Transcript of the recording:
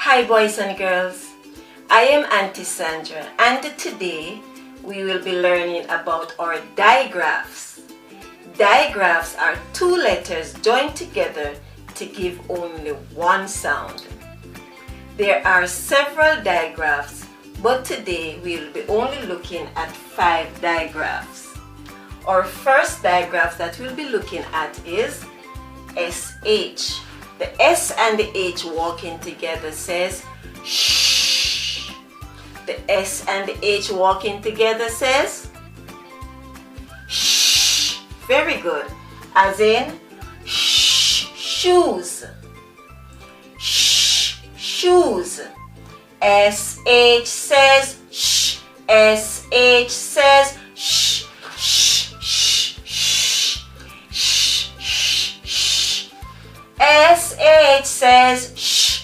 Hi boys and girls, I am Auntie Sandra and today we will be learning about our digraphs. Digraphs are two letters joined together to give only one sound. There are several digraphs, but today we will be only looking at 5 digraphs. Our first digraph that we'll be looking at is SH. The S and the H walking together says shh. The S and the H walking together says shh. Very good. As in shh, shoes. Shh, shoes. SH says shh. SH says shh. Shh, shh, shh. SH says shh.